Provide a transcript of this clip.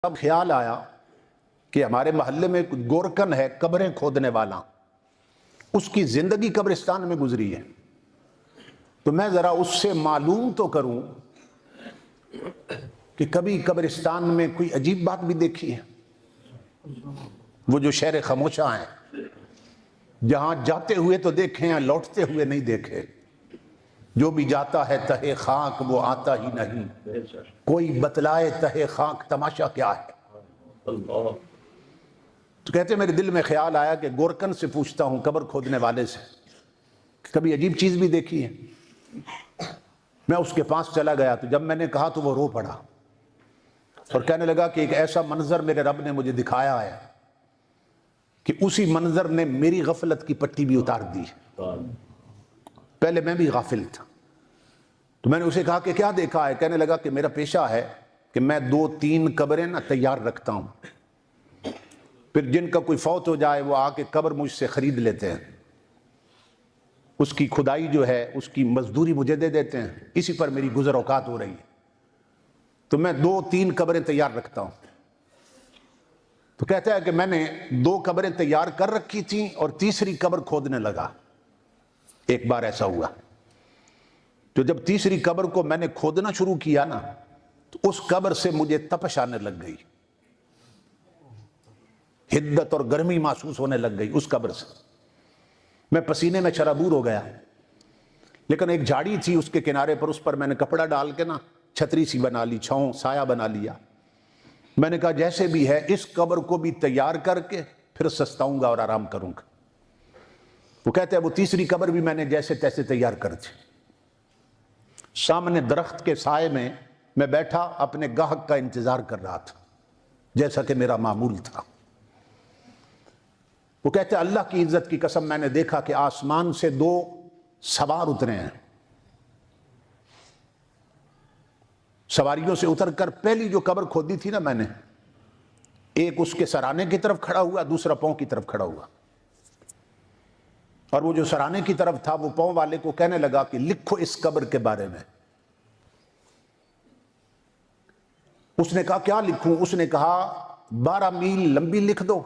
اب خیال آیا کہ ہمارے محلے میں ایک گورکن ہے قبریں کھودنے والا، اس کی زندگی قبرستان میں گزری ہے، تو میں ذرا اس سے معلوم تو کروں کہ کبھی قبرستان میں کوئی عجیب بات بھی دیکھی ہے۔ وہ جو شہر خاموشہ ہیں، جہاں جاتے ہوئے تو دیکھے ہیں، لوٹتے ہوئے نہیں دیکھے۔ جو بھی جاتا ہے تہے خاک وہ آتا ہی نہیں، کوئی بتلائے تہے خاک تماشا کیا ہے۔ تو کہتے ہیں میرے دل میں خیال آیا کہ گورکن سے پوچھتا ہوں، قبر کھودنے والے سے، کبھی عجیب چیز بھی دیکھی ہے۔ میں اس کے پاس چلا گیا، تو جب میں نے کہا تو وہ رو پڑا اور کہنے لگا کہ ایک ایسا منظر میرے رب نے مجھے دکھایا ہے کہ اسی منظر نے میری غفلت کی پٹی بھی اتار دی۔ پہلے میں بھی غافل تھا، تو میں نے اسے کہا کہ کیا دیکھا ہے؟ کہنے لگا کہ میرا پیشہ ہے کہ میں 2-3 قبریں تیار رکھتا ہوں، پھر جن کا کوئی فوت ہو جائے وہ آ کے قبر مجھ سے خرید لیتے ہیں، اس کی کھدائی جو ہے اس کی مزدوری مجھے دے دیتے ہیں، اسی پر میری گزر اوقات ہو رہی ہے، تو میں 2-3 قبریں تیار رکھتا ہوں۔ تو کہتا ہے کہ میں نے 2 قبریں تیار کر رکھی تھیں اور تیسری قبر کھودنے لگا۔ ایک بار ایسا ہوا، تو جب تیسری قبر کو میں نے کھودنا شروع کیا نا، تو اس قبر سے مجھے تپش آنے لگ گئی، حدت اور گرمی محسوس ہونے لگ گئی اس قبر سے۔ میں پسینے میں شرابور ہو گیا، لیکن ایک جھاڑی تھی اس کے کنارے پر، اس پر میں نے کپڑا ڈال کے نا چھتری سی بنا لی، چھاؤں سایہ بنا لیا۔ میں نے کہا جیسے بھی ہے اس قبر کو بھی تیار کر کے پھر سستاؤں گا اور آرام کروں گا۔ وہ کہتے ہیں وہ تیسری قبر بھی میں نے جیسے تیسے تیار کر دی۔ سامنے درخت کے سائے میں بیٹھا اپنے گاہک کا انتظار کر رہا تھا، جیسا کہ میرا معمول تھا۔ وہ کہتے ہیں اللہ کی عزت کی قسم میں نے دیکھا کہ آسمان سے 2 سوار اترے ہیں۔ سواریوں سے اتر کر پہلی جو قبر کھودی تھی نا میں نے، ایک اس کے سرانے کی طرف کھڑا ہوا، دوسرا پاؤں کی طرف کھڑا ہوا، اور وہ جو سرانے کی طرف تھا وہ پاؤں والے کو کہنے لگا کہ لکھو اس قبر کے بارے میں۔ اس نے کہا کیا لکھوں؟ اس نے کہا 12 میل لمبی لکھ دو